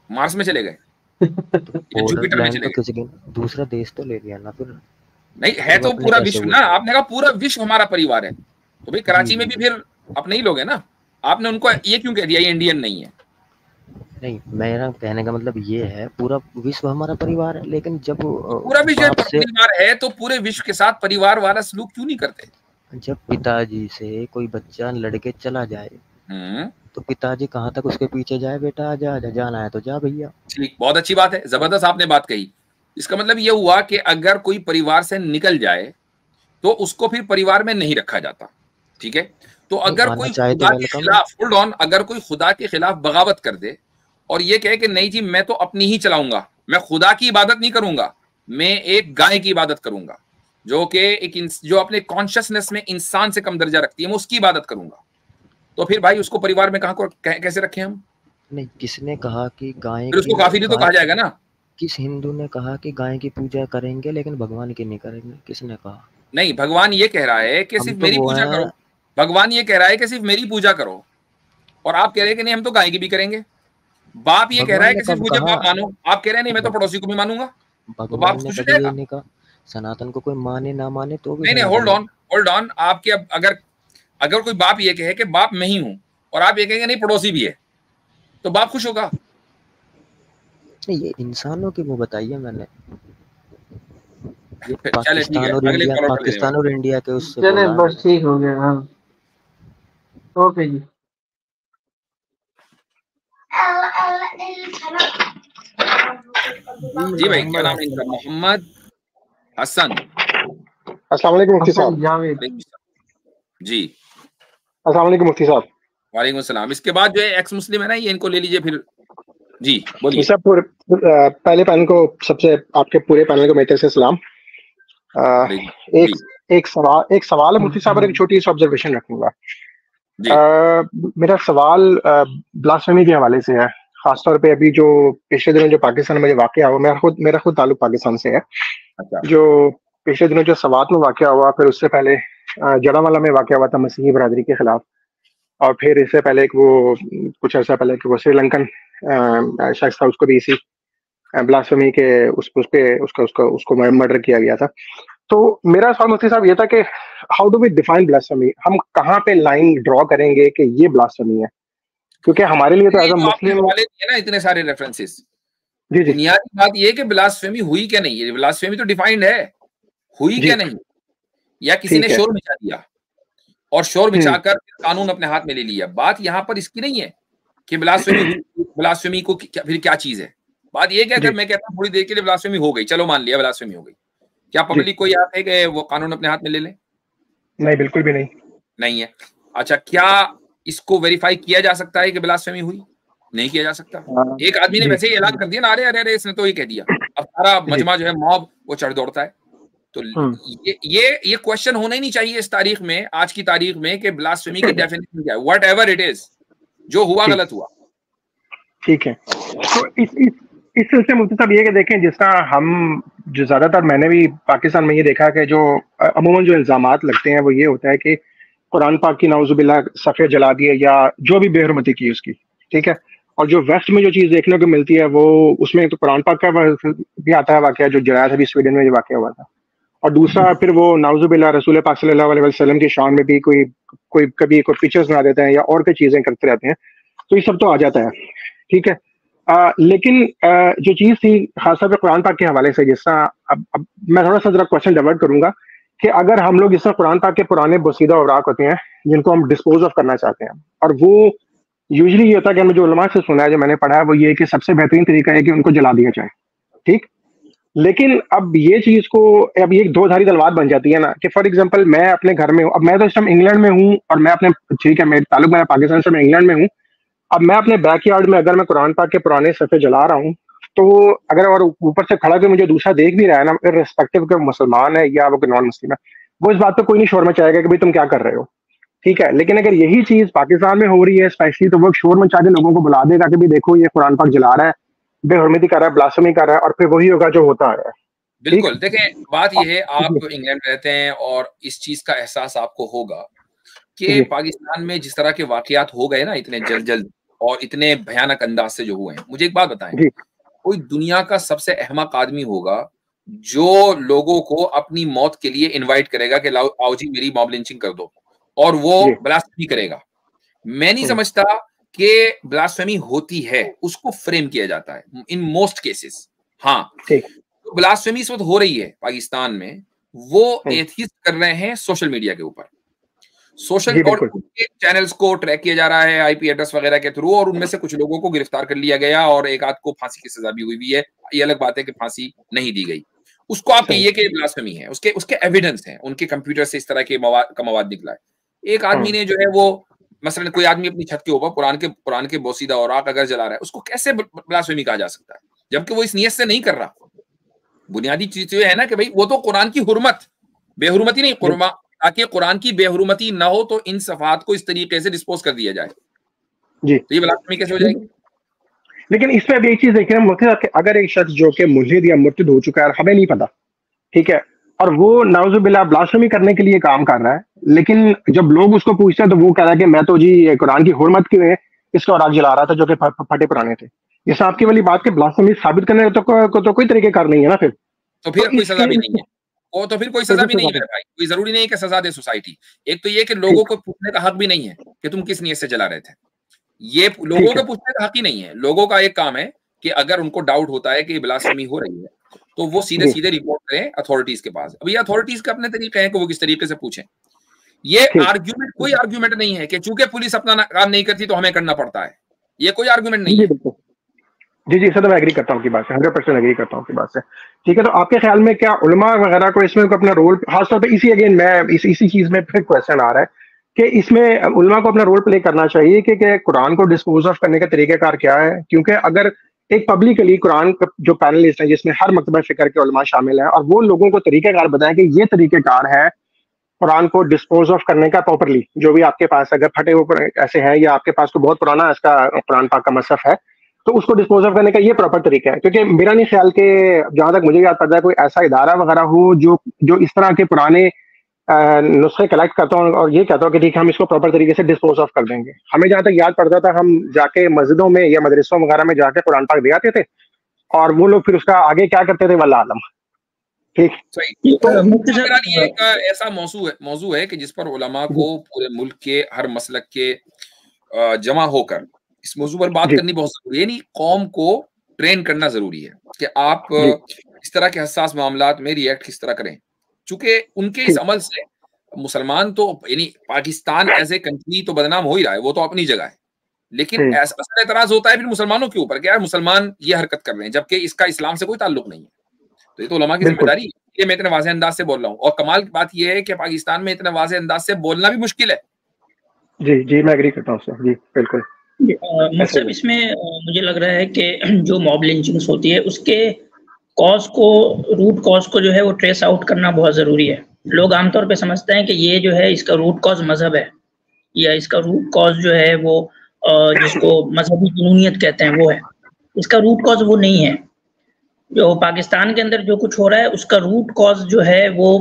Mars में चले गए, तो बॉर्डर जुपिटर में लैंड चले तो गए। किसी दूसरा देश तो ले लिया ना फिर नहीं है फिर वो तो अपने पूरा कैसे विश्व हुए? ना, आपने कहा पूरा विश्व हमारा परिवार है, तो भाई जी कराची में जी भी जी। फिर अपने ही लोग हैं ना। आपने उनको ये क्यों कह दिया ये इंडियन नहीं है? नहीं, मेरा कहने का मतलब ये है पूरा विश्व हमारा परिवार है, लेकिन जब तो पूरा विश्व बाप से, परिवार है तो पूरे विश्व के साथ परिवार वाला सलूक क्यों नहीं करते? जब पिताजी से कोई बच्चा लड़के चला जाए हम्म, तो पिताजी कहाँ तक उसके पीछे जाए, बेटा आजा आजा, जाना है तो जा भैया। ठीक, बहुत अच्छी बात है, जबरदस्त आपने बात कही। इसका मतलब ये हुआ कि अगर कोई परिवार से निकल जाए तो उसको फिर परिवार में नहीं रखा जाता, ठीक है। तो नहीं, अगर आना कोई चाहे तो खुदा के वेलकम है। खिलाफ, होल्ड ऑन, अगर कोई खुदा के खिलाफ बगावत कर दे और ये कहे कि नहीं जी मैं तो अपनी ही चलाऊंगा, मैं खुदा की इबादत नहीं करूंगा, मैं एक गाय की इबादत करूंगा, जो कि जो अपने कॉन्शियसनेस में इंसान से कम दर्जा रखती है, मैं उसकी इबादत करूंगा, तो फिर भाई उसको परिवार में कहां को कैसे रखें हम? नहीं, किसने कहा कि गाय फिर की उसको काफिर ही तो गाय कहा जाएगा ना। किस हिंदू ने कहा कि गाय की पूजा करेंगे लेकिन भगवान की नहीं करेंगे? किसने कहा? नहीं, भगवान ये कह रहा है कि हम सिर्फ तो मेरी वो पूजा करो। है। भगवान ये कह रहा है कि सिर्फ मेरी पूजा करो, और आप कह रहे हैं कि नहीं हम तो गाय की भी करेंगे। बाप ये कह रहा भगवान है ने कि सिर्फ कब मुझे कहा? बाप मानो, आप कह रहे हैं नहीं मैं तो भग, पड़ोसी को भी मानूंगा, तो बाप भगवान ने खुश हो कभी ये जाएगा। नहीं कहा सनातन को कोई माने ना माने तो भी नहीं नहीं, सनातन होल्ड है। ऑन, होल्ड ऑन, आपके अब अगर अगर कोई बाप ये कहे कि बाप मैं ही हूं, और आप ये कहेंगे नहीं पड़ोसी भी है, तो बाप खुश होगा? नहीं, ये इंसानों की वो बताइए मैंने, ये चले ठीक है, अगले कॉलर को ले लें भाई। पाकिस्तान और इंडिया के उससे चले बोला है बस मैंने। ठीक हो गया, हाँ। ओके जी। जी भाई, क्या नाम है इनका? मोहम्मद हसन। अस्सलाम वालेकुम मुफ्ती हसन साहब। जावेद। जी, अस्सलाम वालेकुम मुफ्ती साहब। वालेकुम सलाम। इसके बाद जो है एक्स मुस्लिम है ना, ये इनको ले लीजिए फिर। जी जी बोलिए। साहब, पहले पैनल को, सबसे आपके पूरे पैनल को मेरी तरफ से सलाम। अ, वालेकुम। एक जी एक सवाल है मुफ्ती साहब, और एक छोटी सी ऑब्जर्वेशन रखूंगा। जी मेरा सवाल ब्लास्फेमी के हवाले से है। खासतौर पे अभी जो पिछले दिनों जो पाकिस्तान में जो वाकया हुआ, मेरा खुद ताल्लुक पाकिस्तान से है। अच्छा। जो पिछले दिनों जो सवात में वाकया हुआ, फिर उससे पहले जड़ावाला में वाकया हुआ था मसीही बरादरी के खिलाफ, और फिर इससे पहले एक वो कुछ अर्सा पहले कि वो श्रीलंकन शख्स था, उसको भी इसी ब्लास्फेमी के उस पे उसका उसका उसको मर्डर किया गया था। तो मेरा सवाल मुफ्ती साहब ये था कि how do we define blasphemy? हम कहाँ पे लाइन ड्रॉ करेंगे कि ये ब्लास्फेमी है? क्योंकि हमारे लिए तो देखिए, एज अ जो आपने मुस्लिम। हवाले दिए ना इतने सारे रेफरेंसेस, जी जी बुनियादी बात ये है कि ब्लास्फेमी हुई क्या नहीं है। ब्लास्फेमी तो डिफाइंड है, हुई क्या जी। नहीं, या किसी ने ठीक है। शोर मचा दिया और शोर हम्म। मचाकर कानून अपने हाथ में ले लिया। बात यहाँ पर इसकी नहीं है कि ब्लास्फेमी हुई, ब्लास्फेमी को फिर क्या चीज है। बात ये है कि अगर जी मैं कहता हूँ थोड़ी देर के लिए ब्लास्फेमी हो गई, चलो मान लिया ब्लास्फेमी हो गई, क्या जी। पब्लिक को याद है कि वो कानून अपने हाथ में ले ले? नहीं, बिल्कुल भी नहीं। नहीं है। अच्छा, क्या इसको वेरीफाई किया जा सकता है कि ब्लास्फेमी हुई? नहीं किया जा सकता। एक आदमी ने जी वैसे ही ऐलान कर दिया ना, अरे अरे अरे इसने तो ये कह दिया, अब सारा जी। मजमा जो है मॉब वो चढ़ दौड़ता है। तो हम्म। ये क्वेश्चन होना ही नहीं चाहिए इस तारीख में, आज की तारीख में, कि ब्लास्फेमी की डेफिनेशन क्या है। व्हाट एवर इट इज, जो हुआ ठीक गलत हुआ। ठीक है। तो इस सिलसिले में मुफ्ती साहब ये कि देखें, जिस तरह हम जो ज्यादातर मैंने भी पाकिस्तान में ये देखा कि जो अमूमन जो इल्जामात लगते हैं वो ये होता है कि कुरान पाक की नाउजुबिल्लाह सफ़े जला दिए, या जो भी बेहरमती की उसकी। ठीक है। और जो वेस्ट में जो चीज़ देखने को मिलती है वो, उसमें तो कुरान पाक का भी आता है वाकया जो जलाया था, अभी स्वीडन में जो वाकया हुआ था। और दूसरा फिर वो नाउजुबिल्लाह रसूल पाक सल्लल्लाहु अलैहि वसल्लम की शान में भी कोई कोई कभी कोई पिक्चर्स बना देते हैं या और कोई चीज़ें करते रहते हैं। तो ये सब तो आ जाता है। ठीक है। लेकिन जो चीज़ थी खासतौर पर कुरान पाक के हवाले से, जिस तरह अब मैं थोड़ा सा जरा क्वेश्चन डाइवर्ट करूंगा कि अगर हम लोग, जिस तरह कुरान पाक के पुराने बसीदा औराक होते हैं जिनको हम डिस्पोज ऑफ करना चाहते हैं, और वो यूजली ये होता है कि हमने जो उलमा से सुना है, जो मैंने पढ़ा है, वो ये है कि सबसे बेहतरीन तरीका है कि उनको जला दिया जाए। ठीक। लेकिन अब ये चीज को, अब ये एक दो धारी तलवार बन जाती है ना, कि फॉर एग्जांपल मैं अपने घर में हूँ, अब मैं तो इस टाइम इंग्लैंड में हूँ, और मैं अपने, ठीक है मेरे ताल्लुक मेरा पाकिस्तान से, मैं इंग्लैंड में हूँ। अब मैं अपने बैकयार्ड में अगर मैं कुरान पाक के पुराने सफ़े जला रहा हूँ, तो अगर और ऊपर से खड़ा के मुझे दूसरा देख भी रहा है ना, रिस्पेक्टिव के मुसलमान है या वो नॉन मुस्लिम है, वो इस बात पे कोई नहीं शोर मचाएगा कि भाई तुम क्या कर रहे हो। ठीक है। लेकिन अगर यही चीज पाकिस्तान में हो रही है स्पेशली, तो वो शोर मचा के लोगों को बुला देगा कि भाई देखो ये कुरान पाक जला रहा है, बेहुरमती कर रहा है, ब्लास्फेमी कर रहा है, और फिर वही होगा जो होता है। ठीक। बिल्कुल, देखें बात यह है, जी आप इंग्लैंड रहते हैं और इस चीज का एहसास आपको होगा कि जी पाकिस्तान में जिस तरह के वाकयात हो गए ना इतने जल्द जल्द, और इतने भयानक अंदाज से जो हुए हैं। मुझे एक बात बताएं, कोई दुनिया का सबसे अहमक आदमी होगा जो लोगों को अपनी मौत के लिए इनवाइट करेगा कि आओ जी मेरी मॉब लिंचिंग कर दो, और वो ब्लास्फेमी करेगा? मैं नहीं समझता कि ब्लास्फेमी होती है, उसको फ्रेम किया जाता है इन मोस्ट केसेस। हाँ, तो ब्लास्फेमी इस वक्त हो रही है पाकिस्तान में, वो एथिस्ट कर रहे हैं सोशल मीडिया के ऊपर, सोशल और चैनल्स को ट्रैक किया जा रहा है आईपी एड्रेस वगैरह के थ्रू, और उनमें से कुछ लोगों को गिरफ्तार कर लिया गया और एक आध को फांसी की सजा भी हुई है। ये अलग बात है कि फांसी नहीं दी गई, उसको आप कहिए कि ब्लास्फेमी है, उसके एविडेंस हैं, उनके कंप्यूटर से इस तरह के मवाद निकला है। एक आदमी ने जो है वो मसलन कोई आदमी अपनी छत के ऊपर कुरान के बोसीदा औराक अगर जला रहा है, उसको कैसे ब्लास्फेमी कहा जा सकता है, जबकि वो इस नियत से नहीं कर रहा। बुनियादी चीज तो है ना कि भाई वो तो कुरान की हुर्मत, बेहुरमती नहीं, ताकि कुरान की बेहुरमती ना हो तो इन सफात को इस तरीके से डिस्पोज कर दिया जाए जी, तो ये ब्लास्फेमी कैसे हो जाएगी? लेकिन इसमें भी एक चीज देखिए ना, अगर एक शख्स जो कि मुल्हिद या मुर्तद हो चुका है, हमें नहीं पता, ठीक है, और वो नाउजुबिल्लाह ब्लास्फेमी करने के लिए काम कर रहा है, लेकिन जब लोग उसको पूछते हैं तो वो कह रहा है कि मैं तो जी कुरान की हुर्मत के इसको औराक जला रहा था जो कि फटे पुराने थे। ये आपकी वाली बात के ब्लास्फेमी साबित करने तो कोई तरीकेकार नहीं है ना फिर। तो फिर कोई सजा भी नहीं है, वो तो फिर कोई सजा भी नहीं है भाई, कोई जरूरी नहीं है कि सजा दे सोसाइटी। एक तो ये कि लोगों को पूछने का हक भी नहीं है कि तुम किस नियत से जला रहे थे, ये लोगों को पूछने का हक ही नहीं है। लोगों का एक काम है कि अगर उनको डाउट होता है कि ब्लास्फेमी हो रही है तो वो सीधे सीधे रिपोर्ट करें अथॉरिटीज के पास। अभी अथॉरिटीज के अपने तरीके हैं कि वो किस तरीके से पूछें। ये आर्ग्यूमेंट कोई आर्ग्यूमेंट नहीं है कि चूंकि पुलिस अपना काम नहीं करती तो हमें करना पड़ता है, ये कोई आर्ग्यूमेंट नहीं है। जी जी सर, मैं एग्री करता हूँ आपकी बात से, 100% एग्री करता हूँ आपकी बात से। ठीक है, तो आपके ख्याल में क्या उलमा वगैरह को इसमें अपना रोल, खासतौर पे इसी अगेन मैं इसी चीज में फिर क्वेश्चन आ रहा है कि इसमें उलमा को अपना रोल प्ले करना चाहिए कि कुरान को डिस्पोज ऑफ करने का तरीकाकार क्या है? क्योंकि अगर एक पब्लिकली कुरान का जो पैनलिस्ट है जिसमें हर मकतबा फिक्र के उलमा शामिल है, और वो लोगों को तरीकाकार बताएं कि ये तरीकाकार है कुरान को डिस्पोज ऑफ करने का प्रॉपरली, जो भी आपके पास अगर फटे हुए ऐसे हैं या आपके पास तो बहुत पुराना इसका कुरान पाक का मसहफ है, तो उसको डिस्पोज ऑफ करने का ये प्रॉपर तरीका है। क्योंकि मेरा नहीं ख्याल के जहां तक मुझे याद पड़ता है कोई ऐसा इदारा वगैरह हो जो इस तरह के पुराने नुस्खे कलेक्ट करता हूँ और ये कहता हूँ कि ठीक है हम इसको प्रॉपर तरीके से डिस्पोज ऑफ कर देंगे। हमें जहां तक याद पड़ता था हम जाके मस्जिदों में या मदरसों वगैरह में जाके कुरान पाक दे आते थे और वो लोग फिर उसका आगे क्या करते थे वल्लाह आलम। ठीक, तो मेरा ये एक ऐसा मौजू है कि जिस पर उलमा को पूरे मुल्क के हर मसलक के जमा होकर इस मौजू पर बात करनी बहुत जरूरी है। नहीं, कौम को ट्रेन करना जरूरी है कि आप इस तरह के हसास मामलात में रिएक्ट किस तरह करें, चूंकि उनके इस अमल से मुसलमान तो यानी पाकिस्तान एज ए कंट्री तो बदनाम हो ही रहा है, वो तो अपनी जगह है, लेकिन ऐसा एतराज होता है फिर मुसलमानों के ऊपर कि यार मुसलमान ये हरकत कर रहे हैं जबकि इसका इस्लाम से कोई ताल्लुक नहीं है। तो ये तो उलमा की जिम्मेदारी है, ये मैं इतने वाज़ेह अंदाज से बोल रहा हूँ। और कमाल की बात ये है कि पाकिस्तान में इतने वाज़ेह अंदाज से बोलना भी मुश्किल है। जी जी मैं एग्री करता हूँ सर, जी बिल्कुल। मतलब इसमें मुझे लग रहा है कि जो मॉब लिंचिंग्स होती है उसके रूट कॉज को जो है वो ट्रेस आउट करना बहुत ज़रूरी है। लोग आमतौर पे समझते हैं कि ये जो है इसका रूट कॉज मजहब है या इसका रूट कॉज जो है वो जिसको मजहबी जुनूनियत कहते हैं वो है। इसका रूट कॉज वो नहीं है। जो पाकिस्तान के अंदर जो कुछ हो रहा है उसका रूट कॉज जो है वो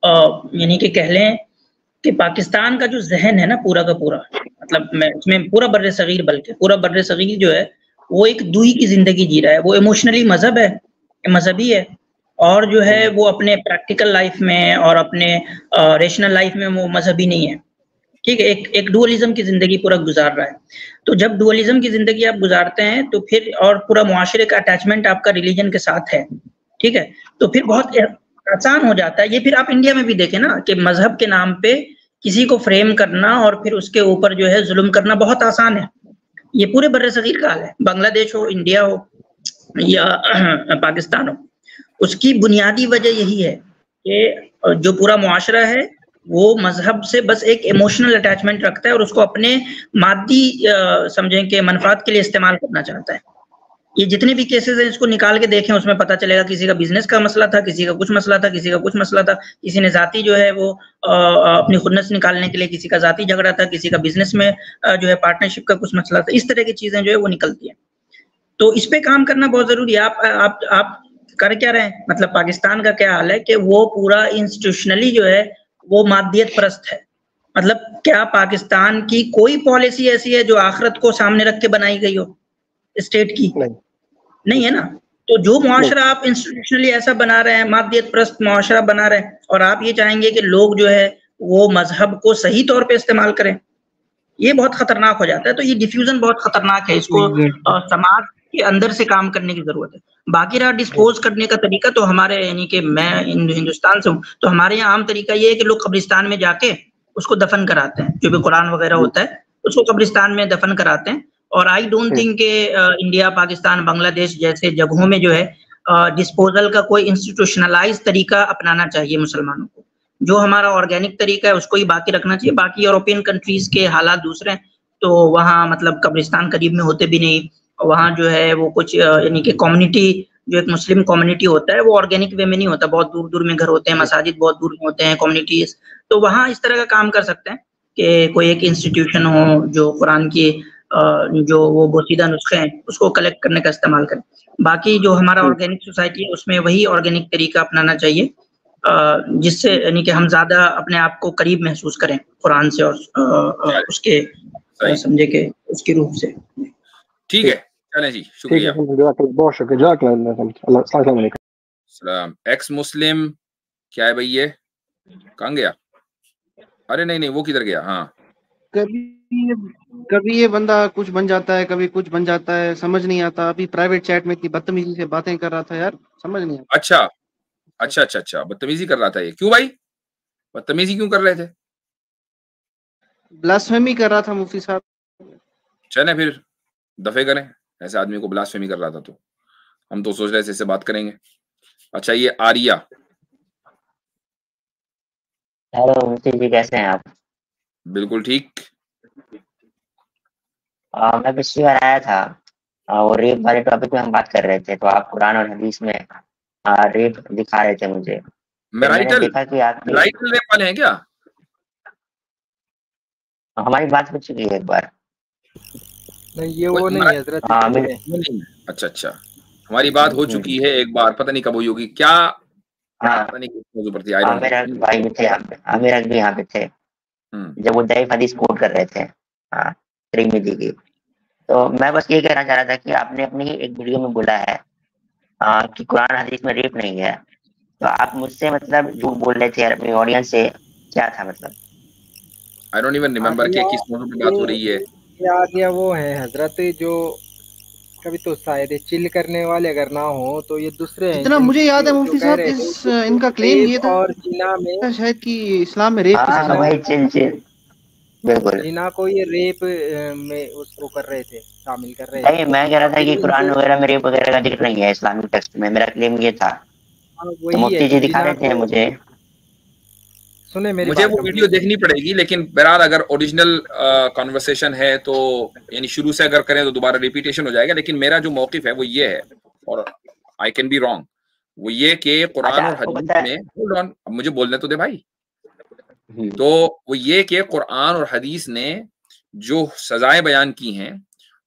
यानी कि कह लें कि पाकिस्तान का जो जहन है ना पूरा का पूरा, मतलब मैं इसमें पूरा बर्रे सगीर बल्कि पूरा बर्रे सगीर जो है वो एक दूही की जिंदगी जी रहा है। वो इमोशनली मजहबी है और जो है वो अपने प्रैक्टिकल लाइफ में और अपने रेशनल लाइफ में वो मजहबी नहीं है। ठीक है, एक डुअलिज्म की जिंदगी पूरा गुजार रहा है। तो जब डुअलिज्म की जिंदगी आप गुजारते हैं तो फिर और पूरा मुआशरे का अटैचमेंट आपका रिलीजन के साथ है, ठीक है, तो फिर बहुत आसान हो जाता है। ये फिर आप इंडिया में भी देखें ना कि मजहब के नाम पे किसी को फ्रेम करना और फिर उसके ऊपर जो है जुल्म करना बहुत आसान है। ये पूरे बर्रे सगीर का हाल है, बांग्लादेश हो, इंडिया हो या पाकिस्तान हो। उसकी बुनियादी वजह यही है कि जो पूरा मुआशरा है वो मजहब से बस एक इमोशनल अटैचमेंट रखता है और उसको अपने मादी समझें कि मनफात के लिए इस्तेमाल करना चाहता है। ये जितने भी केसेस हैं इसको निकाल के देखें, उसमें पता चलेगा किसी का बिजनेस का मसला था, किसी का कुछ मसला था, किसी का कुछ मसला था, किसी ने जाती जो है वो अपनी खुन्नस निकालने के लिए किसी का जाती झगड़ा था, किसी का बिजनेस में जो है पार्टनरशिप का कुछ मसला था। इस तरह की चीजें जो है वो निकलती हैं। तो इस पे काम करना बहुत जरूरी है। आप कर क्या रहे हैं? मतलब पाकिस्तान का क्या हाल है कि वो पूरा इंस्टीट्यूशनली जो है वो मादियत परस्त है। मतलब क्या पाकिस्तान की कोई पॉलिसी ऐसी है जो आखिरत को सामने रख के बनाई गई हो स्टेट की? नहीं है ना। तो जो मुआशरा आप इंस्टीट्यूशनली ऐसा बना रहे हैं, मादियत परस्त मुआशरा बना रहे हैं, और आप ये चाहेंगे कि लोग जो है वो मजहब को सही तौर पे इस्तेमाल करें, ये बहुत खतरनाक हो जाता है। तो ये डिफ्यूजन बहुत खतरनाक है, इसको समाज के अंदर से काम करने की जरूरत है। बाकी रहा डिस्पोज करने का तरीका, तो हमारे यानी कि मैं हिंदुस्तान से हूँ, तो हमारे यहाँ आम तरीका ये है कि लोग कब्रिस्तान में जाके उसको दफन कराते हैं, जो भी कुरान वगैरह होता है उसको कब्रिस्तान में दफन कराते हैं। और आई डोंट थिंक के इंडिया, पाकिस्तान, बांग्लादेश जैसे जगहों में जो है डिस्पोजल का कोई इंस्टीट्यूशनलाइज तरीका अपनाना चाहिए मुसलमानों को। जो हमारा ऑर्गेनिक तरीका है उसको ही बाकी रखना चाहिए। बाकी यूरोपियन कंट्रीज के हालात दूसरे हैं, तो वहाँ मतलब कब्रिस्तान करीब में होते भी नहीं, वहाँ जो है वो कुछ यानी कि कम्युनिटी, जो एक मुस्लिम कम्युनिटी होता है वो ऑर्गेनिक वे में नहीं होता, बहुत दूर दूर में घर होते हैं, मसाजिद बहुत दूर में होते हैं, कम्युनिटीज। तो वहाँ इस तरह का काम कर सकते हैं कि कोई एक इंस्टीट्यूशन हो जो कुरान की जो वो बोसीदा नुस्खे हैं उसको कलेक्ट करने का इस्तेमाल करें। बाकी जो हमारा ऑर्गेनिक सोसाइटी है उसमें वही ऑर्गेनिक तरीका अपनाना चाहिए, जिससे यानी कि हम ज्यादा अपने आप को करीब महसूस करें कुरान से और उसके समझे के उसकी रूप से। ठीक है, चलें जी, शुक्रिया, बहुत शुक्रिया। सलाम। एक्स मुस्लिम क्या है भाई, ये कहाँ गया? अरे नहीं, वो किधर गया? हाँ, कभी ये बंदा कुछ बन जाता है, कभी कुछ बन जाता है, समझ नहीं आता। अभी प्राइवेट चैट में इतनी बदतमीजी से बातें कर रहा था यार, समझ नहीं आता। अच्छा, बदतमीजी कर रहा था ये? क्यों भाई, बदतमीजी क्यों कर रहे थे? ब्लास्फेमी कर रहा था मुफ्ती साहब। चले फिर दफे करें, ऐसे आदमी को ब्लास्फेमी कर रहा था तो हम तो सोच रहे थे इससे बात करेंगे। अच्छा, ये आर्या। हेलो मुफ्ती जी, कैसे हैं आप? बिल्कुल ठीक। मैं पिछली बार आया था और रेप वाले टॉपिक पे हम बात कर रहे थे, तो आप कुरान और हदीस में रेप दिखा रहे थे मुझे। मैंने देखा कि आप राइटल रेप वाले हैं क्या? हमारी बात हो चुकी है एक बार। नहीं, ये वो नहीं है हजरत। अच्छा, हमारी बात हो चुकी है एक बार, पता नहीं कब हुई होगी क्या। पता नहीं किस मौजू पर थी। मेरा भाई भी थे यहाँ पे, मेरा भी यहाँ पे थे जब वो दईफ हदीस कोट कर रहे थे तिरमिज़ी की। तो मैं बस ये कहना चाह रहा था कि आपने अपनी एक वीडियो में बोला है कि कुरान हदीस में रेप नहीं है, तो आप मुझसे मतलब झूठ बोल रहे थे अपनी ऑडियंस से, क्या था मतलब? आई डोंट इवन रिमेंबर कि किस मौजू पे बात हो रही है। ये वो है हजरत जो कभी तो शायद चिल करने वाले अगर ना हो तो ये दूसरे हैं। जितना मुझे याद है मुफ्ती साहब, इनका क्लेम ये था और जिना में शायद कि इस्लाम में रेप भाई चिल बिल्कुल जिना को ये रेप में उसको कर रहे थे, शामिल कर रहे थे। मैं कह रहा था कि कुरान वगैरह में रेप वगैरह का जिक्र नहीं है इस्लामिक टेक्स्ट में, मेरा क्लेम ये था। तो मुफ्ती जी दिखा रहे थे मुझे। मुझे वो वीडियो देखनी पड़ेगी, लेकिन बहरहाल अगर ओरिजिनल कॉन्वर्सेशन है तो यानी शुरू से अगर करें तो दोबारा रिपीटेशन हो जाएगा। लेकिन मेरा जो मौकिफ है वो ये है, और आई कैन बी रॉन्ग, वो ये कि कुरान और हदीस में, होल्ड ऑन, अब मुझे बोलने तो दे भाई। तो वो ये कि कुरान और हदीस ने जो सजाएं बयान की हैं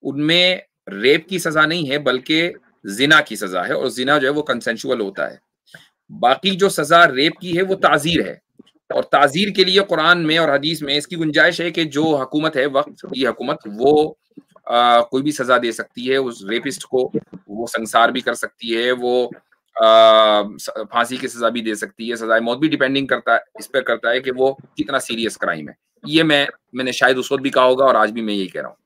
उनमें रेप की सजा नहीं है बल्कि जिना की सजा है, और जिना जो है वो कंसेंशुअल होता है। बाकी जो सजा रेप की है वो ताजीर है, और ताजीर के लिए कुरान में और हदीस में इसकी गुंजाइश है कि जो हुकूमत है वक्त की हुकूमत, वो कोई भी सजा दे सकती है उस रेपिस्ट को, वो संसार भी कर सकती है, वो फांसी की सजा भी दे सकती है, सजाए मौत भी, डिपेंडिंग करता है इस पर करता है कि वो कितना सीरियस क्राइम है। ये मैंने शायद उस वक्त भी कहा होगा और आज भी मैं यही कह रहा हूँ।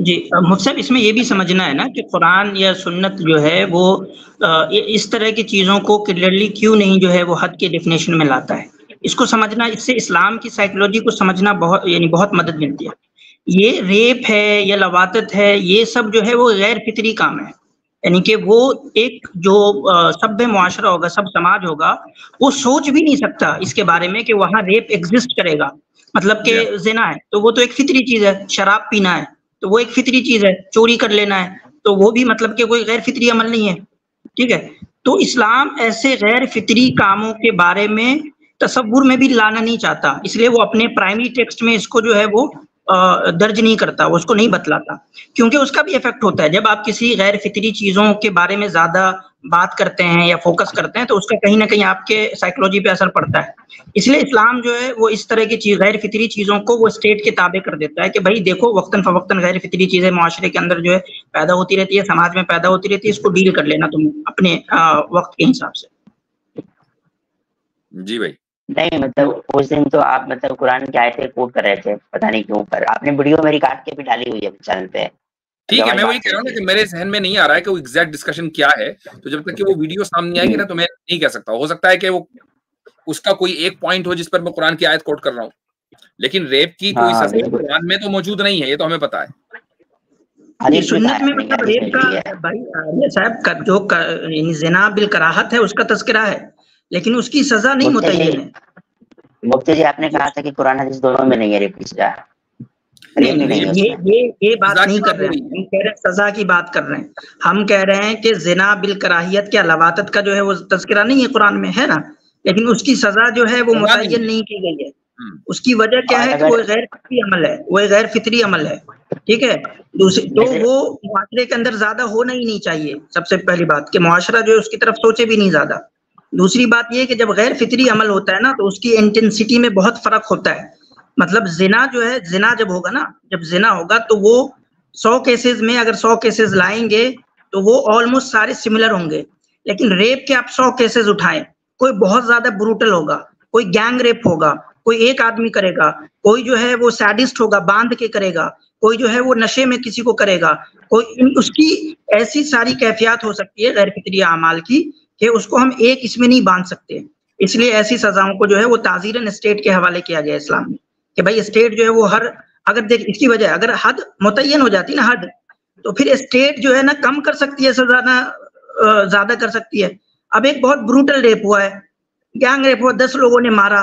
जी मुझसे इसमें ये भी समझना है ना कि कुरान या सुन्नत जो है वो इस तरह की चीजों को क्लियरली क्यों नहीं जो है वो हद के डेफिनेशन में लाता है। इसको समझना, इससे इस्लाम की साइकोलॉजी को समझना बहुत मदद मिलती है। ये रेप है या लवातत है, ये सब जो है वो गैर फितरी काम है, यानी कि वो एक जो सभ्य मुआशरा होगा, सब समाज होगा, वो सोच भी नहीं सकता इसके बारे में कि वहाँ रेप एग्जिस्ट करेगा। मतलब कि जिना है तो वो तो एक फितरी चीज है, शराब पीना है तो वो एक फितरी चीज है, चोरी कर लेना है तो वो भी मतलब कि कोई गैर फितरी अमल नहीं है। ठीक है, तो इस्लाम ऐसे गैर फितरी कामों के बारे में तसव्वुर में भी लाना नहीं चाहता, इसलिए वो अपने प्राइमरी टेक्स्ट में इसको जो है वो दर्ज नहीं करता, वो उसको नहीं बतलाता, क्योंकि उसका भी इफेक्ट होता है। जब आप किसी गैर फितरी चीजों के बारे में ज्यादा बात करते हैं या फोकस करते हैं तो उसका कहीं ना कहीं आपके साइकोलॉजी पे असर पड़ता है। इसलिए इस्लाम जो है वो इस तरह की चीज, गैर फितरी चीजों को वो स्टेट के ताबे कर देता है कि भाई देखो वक्तन फवक्तन गैर फितरी चीजें माशरे के अंदर जो है पैदा होती रहती है, समाज में पैदा होती रहती है, इसको डील कर लेना तुम अपने वक्त के हिसाब से। जी भाई। नहीं मतलब उस दिन तो आप मतलब कुरान की आयतें कोट कर रहे थे, पता नहीं क्यों, पर आपने वीडियो मेरी काट के भी डाली हुई है चैनल पे। ठीक है, मैं वही कह रहा हूँ ना कि मेरे जहन में नहीं आ रहा है कि वो एग्जैक्ट डिस्कशन क्या है, तो जब तक कि वो वीडियो सामने आएगी ना तो मैं नहीं कह सकता। हो सकता है कि वो उसका कोई एक पॉइंट हो जिस पर मैं कुरान की आयत कोट कर रहा हूँ, लेकिन रेप की कोई सजा कुरान में तो मौजूद नहीं है, ये तो हमें पता है। सुन्नत में मतलब रेप का भाई साहब जो ज़िना बिल कराहत है उसका तज़किरा है, लेकिन उसकी सजा नहीं मुतय्यन है। मुफ्ती जी आपने कहा था कि कुरान हदीस दोनों में नहीं है रेप की सजा। ये बात नहीं कर रहे हैं, हम कह रहे हैं सजा की बात कर रहे हैं। हम कह रहे हैं कि ज़िना बिल कराहियत क्या लवातत का जो है वो तज़किरा नहीं है कुरान में, है ना, लेकिन उसकी सजा जो है वो मुतय्यन नहीं की गई है। उसकी वजह क्या है कि वो गैर फितरी अमल है, वो गैर फितरी अमल है, ठीक है। दूसरी तो वो मुआशरे के अंदर ज्यादा होना ही नहीं चाहिए, सबसे पहली बात कि मुआशरा जो है उसकी तरफ सोचे भी नहीं ज्यादा। दूसरी बात ये कि जब गैर फितरी अमल होता है ना तो उसकी इंटेंसिटी में बहुत फर्क होता है। मतलब जिना जो है, जिना जब होगा ना, जब जिना होगा तो वो 100 केसेस में अगर 100 केसेस लाएंगे तो वो ऑलमोस्ट सारे सिमिलर होंगे, लेकिन रेप के आप 100 केसेस उठाएं, कोई बहुत ज्यादा ब्रूटल होगा, कोई गैंग रेप होगा, कोई एक आदमी करेगा, कोई जो है वो सैडिस्ट होगा बांध के करेगा, कोई जो है वो नशे में किसी को करेगा, कोई उसकी ऐसी सारी कैफियत हो सकती है गैर फितरी अमाल की कि उसको हम एक इसमें नहीं बांध सकते। इसलिए ऐसी सजाओं को जो है वो ताज़ीरन स्टेट के हवाले किया गया इस्लाम में कि भाई स्टेट जो है वो हर, अगर देख इसकी वजह अगर हद मुतय्यन हो जाती ना हद, तो फिर स्टेट जो है ना कम कर सकती है सजा, ना ज्यादा कर सकती है। अब एक बहुत ब्रूटल रेप हुआ है, गैंग रेप हुआ, 10 लोगों ने मारा,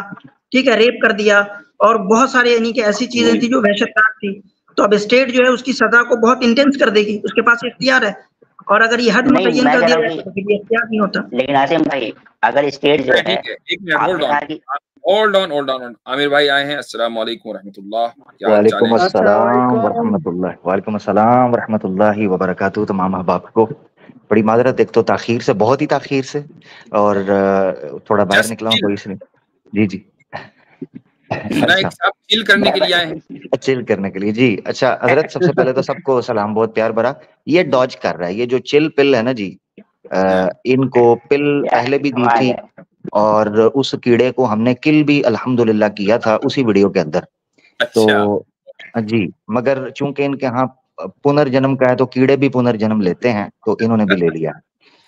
ठीक है, रेप कर दिया, और बहुत सारे यानी कि ऐसी चीजें थी जो वहशतनाक थी, तो अब स्टेट जो है उसकी सजा को बहुत इंटेंस कर देगी, उसके पास इख्तियार है। और अगर ये हद मुतय्यन कर दिया जाए तो फिर ये इख्तियार नहीं होता। लेकिन आसिम भाई अगर स्टेट जो है, होल्ड ऑन आमिर भाई आए हैं। अस्सलाम वालेकुम रहमतुल्लाह। वालेकुम अस्सलाम वरहमतुल्लाह। वालेकुम अस्सलाम वरहमतुल्लाहि व बरकातहू। तमाम अहबाब को बड़ी माजरत, एक तो ताखीर से, बहुत ही ताखीर से, और थोड़ा बाहर निकला हूँ तो इसलिए। जी जी चिल करने के लिए आए हैं। चिल करने के लिए जी। अच्छा हजरत, सबसे पहले तो सबको सलाम, बहुत प्यार भरा। ये डॉज कर रहा है, ये जो चिल पिल है ना जी, इनको पिल पहले भी दी थी और उस कीड़े को हमने किल भी अल्हम्दुलिल्लाह किया था उसी वीडियो के अंदर। अच्छा। तो जी, मगर चूंकि इनके यहाँ पुनर्जन्म का है तो कीड़े भी पुनर्जन्म लेते हैं, तो इन्होंने भी ले लिया।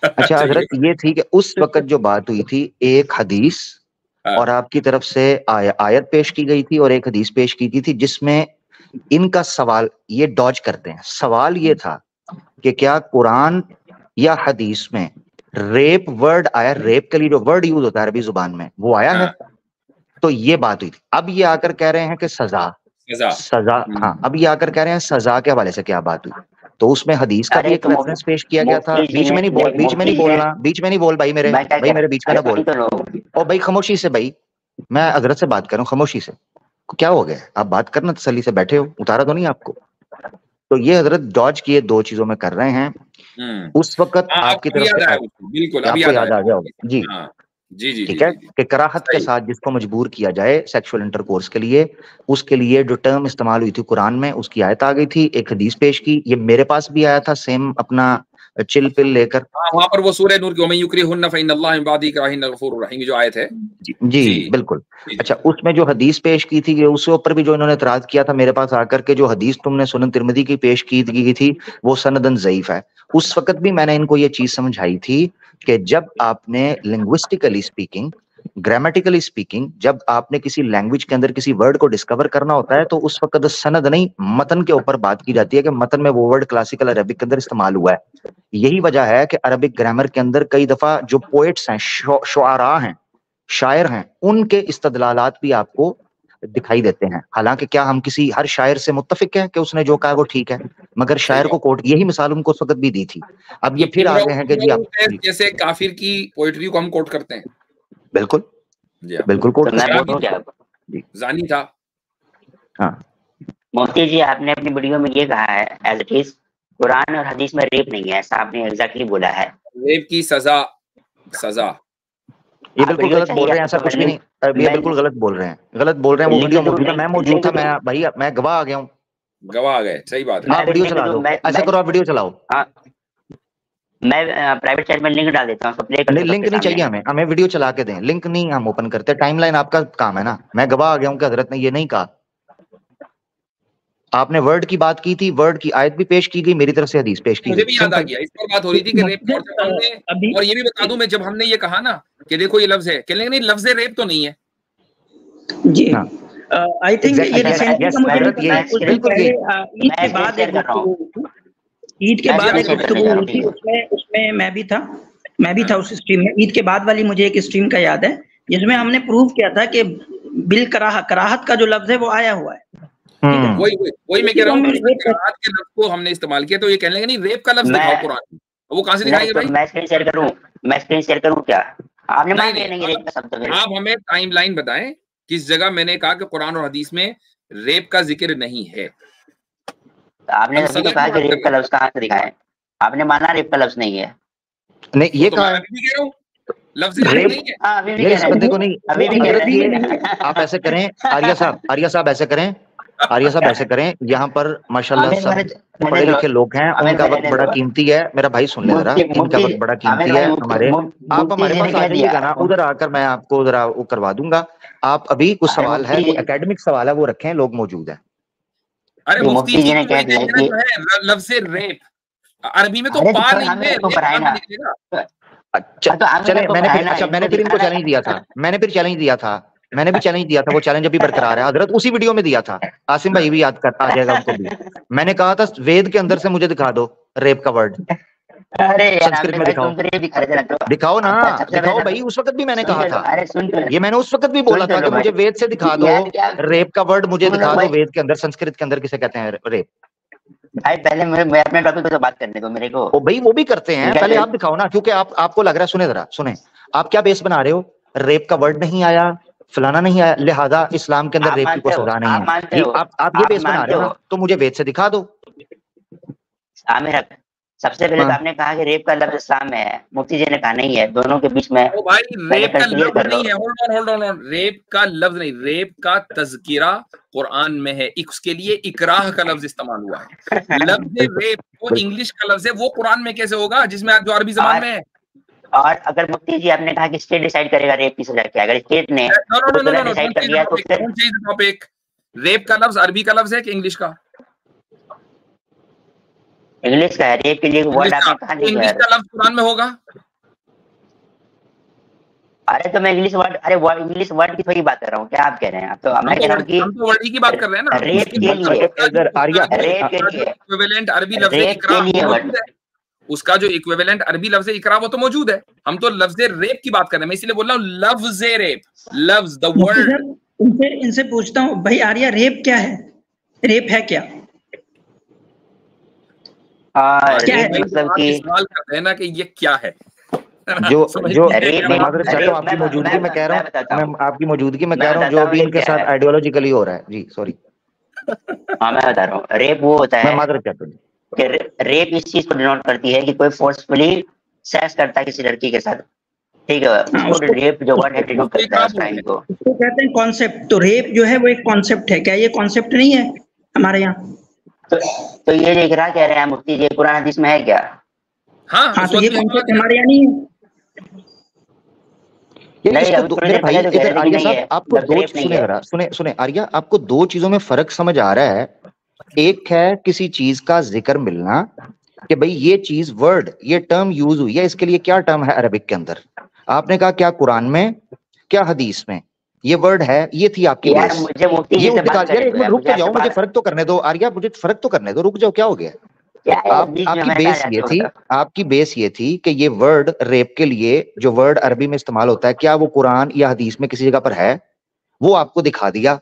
अच्छा हजरत, ये थी कि उस वक्त जो बात हुई थी, एक हदीस और आपकी तरफ से आयत पेश की गई थी और एक हदीस पेश की थी जिसमें इनका सवाल, ये डॉज करते हैं, सवाल ये था कि क्या कुरान या हदीस में रेप वर्ड आया, रेप के लिए जो वर्ड यूज होता है अरबी जुबान में वो आया है। तो ये बात हुई थी। अब ये आकर कह रहे हैं कि सजा। हाँ, अब ये आकर कह रहे हैं सजा के हवाले से क्या बात हुई। तो उसमें हदीस का भी एक रेफरेंस पेश किया गया था। बीच में नहीं बोल भाई मेरे बीच में ना बोल। और भाई खामोशी से, भाई मैं हजरत से बात कर रहा हूँ, खामोशी से। क्या हो गया, आप बात करना, तसल्ली से बैठे हो, उतारा तो नहीं आपको। तो ये हजरत डॉज किए दो चीजों में कर रहे हैं। उस वक्त आपकी तरफ से बिल्कुल आपको याद आ गया होगा जी। जी ठीक है कि कराहत के साथ जिसको मजबूर किया जाए सेक्सुअल इंटरकोर्स के लिए, उसके लिए जो टर्म इस्तेमाल हुई थी कुरान में, उसकी आयत आ गई थी, एक हदीस पेश की। ये मेरे पास भी आया था सेम अपना चिल पिल लेकर। वहां पर वो सूरह नूर की युक्रिहुन्ना फइन्नल्लाह मिन बादी इक्राहिहिन्ना गफूरुर रहीम जो आयत है जी बिल्कुल। अच्छा, उसमें जो हदीस पेश की थी, उसके ऊपर भी जो इन्होंने इतराज किया था मेरे पास आकर के, जो हदीस तुमने सुनन तिरमिज़ी की पेश की गई थी वो सनदन ज़ईफ है। उस वक्त भी मैंने इनको ये चीज समझाई थी कि जब आपने लिंग्विस्टिकली स्पीकिंग, ग्रामेटिकली स्पीकिंग, जब आपने किसी लैंग्वेज के अंदर किसी वर्ड को डिस्कवर करना होता है तो उस वक्त सनद नहीं, मतन के ऊपर बात की जाती है कि मतन में वो वर्ड क्लासिकल अरबिक के अंदर इस्तेमाल हुआ है। यही वजह है कि अरबिक ग्रामर के अंदर कई दफा जो पोएट्स हैं, शुआरा हैं, शायर हैं, उनके इस्तदलालात भी आपको दिखाई देते हैं। हालांकि क्या हम किसी हर शायर से मुत्तफिक हैं कि उसने जो कहा वो ठीक है, मगर शायर को कोट, यही मिसाल उनको उस वक्त भी दी थी। अब ये फिर आ गए हैं कि जी आप जैसे काफिर की पोएट्री को हम कोट करते हैं। बिल्कुल बिल्कुल कोट जानी था। हाँ मुफ्ती जी, आपने अपनी वीडियो में ये कहा है एज इट इज कुरान और हदीस में रेप नहीं है, ऐसा आपने एग्जैक्टली बोला है। रेप की सजा ये बिल्कुल गलत बोल रहे हैं, ऐसा कुछ भी नहीं, ये बिल्कुल गलत बोल रहे हैं, वो वीडियो मौजूद है, मैं मौजूद था, मैं गवाह आ गया हूँ, गवाह आ गए, सही बात है। आप वीडियो चला दो, ऐसा करो, आप वीडियो चलाओ। मैं प्राइवेट चैट में लिंक डाल देता हूँ, प्ले कर। लिंक नहीं चाहिए हमें वीडियो चला के दें, लिंक नहीं हम ओपन करते, टाइमलाइन आपका काम है ना। मैं गवाह आ गया हूँ कि हजरत ने ये नहीं कहा। आपने वर्ड की बात की थी, वर्ड की आयत भी पेश की गई, मेरी तरफ से हदीस पेश की गई। मुझे भी याद आ गया, इस पर बात हो रही थी कि रेप, और ये भी बता दूं मैं, जब हमने ये कहा ना कि देखो ये लफ्ज है, कहने नहीं लफ्ज रेप तो नहीं है जी। आई थिंक ये रिसेंटली का मुझे बिल्कुल ईद के बाद एक गुफ्तगू हुई थी, उसमें मैं भी था उस स्ट्रीम में। ईद के बाद वाली मुझे एक स्ट्रीम का याद है जिसमें हमने प्रूव किया था कि बिल कराहत का जो लफ्ज है वो आया हुआ है। वही मैं कह रहा हूँ, कराहत के लफ्ज को हमने इस्तेमाल किया, तो ये कहने लगे नहीं रेप का लफ्ज दिखाओ कुरान में, वो कहां से दिखाएंगे भाई? मैं स्क्रीन शेयर करूं क्या? आपने नहीं रेप का शब्द, आप हमें टाइमलाइन बताएं किस जगह मैंने कहा कि कुरान और हदीस में रेप का जिक्र नहीं है। आपने अभी तो कहा कि रेप का लफ्ज कहां से दिखाया है? आपने माना रेप का लफ्ज नहीं है? नहीं, ये तो मैं भी कह रहा हूं लफ्ज रेप नहीं है। हां, अभी भी कह रहे हैं। आप ऐसे करें आर्या साहब ऐसे करें, यहाँ पर माशाल्लाह सब पढ़े लिखे लोग हैं, उनका वक्त बड़ा कीमती है। मेरा भाई सुन ले जरा, इनका वक्त बड़ा कीमती है। आप हमारे पास आ जाइएगा ना, उधर आकर मैं आपको जरा वो करवा दूंगा। आप अभी कुछ सवाल है, कोई एकेडमिक सवाल है, वो रखें, लोग मौजूद हैं। अरे मुफ्ती जी ने कह दिया कि लफ्ज रेप अरबी में तो पा नहीं है। अच्छा चले, मैंने फिर इनको चैलेंज दिया था, मैंने भी चैलेंज दिया था, वो चैलेंज अभी बरकरार है हजरत, उसी वीडियो में दिया था। आसिम भाई भी याद कर आ जाएगा उनको भी। मैंने कहा था वेद के अंदर से मुझे दिखा दो रेप का वर्ड, संस्कृत में दिखाओ ना, दिखाओ भाई। उस वक्त भी मैंने कहा था, ये मैंने उस वक्त भी बोला था कि मुझे वेद से दिखा दो रेप का वर्ड, मुझे दिखा दो वेद के अंदर, संस्कृत के अंदर किसे कहते हैं रेप। भाई पहले मैं अपने टॉपिक पे तो बात करने दो मेरे को। ओ भाई वो भी करते हैं, पहले आप दिखाओ ना, क्योंकि आपको लग रहा है, सुने आप क्या बेस बना रहे हो, रेप का वर्ड नहीं आया, फलाना नहीं आया, लिहाजा इस्लाम के अंदर रेप की कोई सजा नहीं है। आप ये बेस बना रहे हो, तो मुझे वेद से दिखा दो। सबसे पहले तो आपने कहा कि रेप का लफ्ज इस्लाम में है, मुफ्ती जी ने कहा नहीं है, दोनों के बीच में भाई रेप का लफ्ज नहीं है। होल्ड ऑन, रेप का लफ्ज नहीं, रेप का तज़किरा कुरान में है, उसके लिए इकराह का लफ्ज इस्तेमाल हुआ है। लफ्ज रेप वो इंग्लिश का लफ्ज है, वो कुरान में कैसे होगा जिसमें जो अरबी ज़बान में है? और अगर मुफ्ती जी आपने कहा कि स्टेट डिसाइड करेगा रेप की सजा क्या, अगर स्टेट ने डिसाइड कर दिया तो टॉपिक रेप का लफ्ज अरबी का लफ्ज है कि इंग्लिश का? इंग्लिश का है। रेप के लिए वर्ड आपने कहा नहीं, इंग्लिश का लफ्ज कुरान में होगा? अरे तो मैं इंग्लिश वर्ड की थोड़ी बात कर रहा हूँ, क्या आप कह रहे हैं? तो मैं कह रहा हूँ कि हम तो वर्ड की बात कर रहे हैं ना। रेप के लिए इक्विवेलेंट अरबी लफ्ज इकरा, उसका जो इक्विवेलेंट अरबी लफ्ज इकरा वो तो मौजूद है। हम तो लफ्ज रेप की बात कर रहे हैं, मैं इसलिए बोल रहा हूँ लफ्ज रेप, लफ्ज द वर्ड। इनसे पूछता हूँ भाई आर्या, रेप क्या है? रेप है क्या? मतलब कि सवाल करते हैं ना कि ये क्या है। जो आपकी मौजूदगी में कह रहा हूँ, मैं आपकी मौजूदगी में कह रहा हूँ, जो अभी इनके साथ आइडियोलॉजिकली हो रहा है। जी सॉरी, हाँ मैं बता रहा हूँ, रेप वो होता है, रेप इस चीज को डिनोट करती है कि कोई फोर्सफुली सेक्स करता है किसी लड़की के साथ, ठीक है, उसको रेप जो वर्ड है डिनोट करता है उस टाइम को। उसको कहते हैं कॉन्सेप्ट। तो रेप जो है वो एक कॉन्सेप्ट है, क्या ये कॉन्सेप्ट नहीं है हमारे यहाँ? तो ये देख रहा कह रहे हैं मुफ्ती जी, कुरान हदीस में है क्या? हाँ, तो ये कॉन्सेप्ट हमारे यहाँ नहीं है। मेरे भाई इधर आर्या साहब, आपको दो सुने आर्या, आपको दो चीजों में फर्क समझ आ रहा है। एक है किसी चीज का जिक्र मिलना कि भाई ये चीज वर्ड, ये टर्म यूज हुई है, इसके लिए क्या टर्म है अरबिक के अंदर। आपने कहा क्या कुरान में, क्या हदीस में ये वर्ड है, ये थी आपकी यार मुझे मुफ्ती जी से बात करने दो, रुक जाओ, मुझे फर्क तो करने दो आर्या, मुझे फर्क तो करने दो, रुक जाओ, क्या हो गया? आपकी बेस ये थी कि ये वर्ड रेप के लिए जो वर्ड अरबी में इस्तेमाल होता है, क्या वो कुरान या हदीस में किसी जगह पर है? वो आपको दिखा दिया।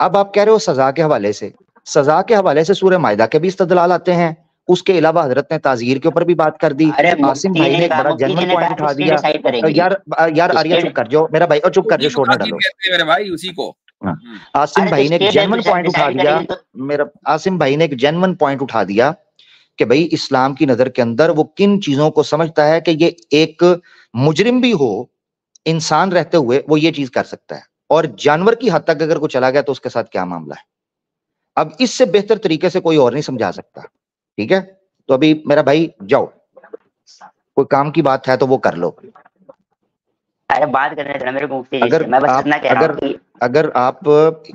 अब आप कह रहे हो सजा के हवाले से, सजा के हवाले से सूरह माइदा के भी इस्तदलाल आते हैं, उसके अलावा हजरत ने ताजीर के ऊपर भी बात कर दी। आसिम भाई ने एक बड़ा जेन्युइन पॉइंट उठा दिया। यार आर्या चुप कर जाओ मेरा भाई, और चुप कर जाओ, छोड़ने डालो मेरे भाई उसी को। आसिम भाई ने एक जेन्युइन पॉइंट उठा दिया, मेरा आसिम भाई ने एक जेन्युइन पॉइंट उठा दिया कि भाई इस्लाम की नजर के अंदर वो किन चीजों को समझता है कि ये एक मुजरिम भी हो, इंसान रहते हुए वो ये चीज कर सकता है, और जानवर की हद तक अगर कोई चला गया तो उसके साथ क्या मामला है। अब इससे बेहतर तरीके से कोई और नहीं समझा सकता, ठीक है। तो अभी मेरा भाई जाओ, कोई काम की बात है तो वो कर लो। अरे बात करने देना मेरे को मुफ्ती जी अगर से। मैं बस आप इतना कह रहा हूं कि अगर आप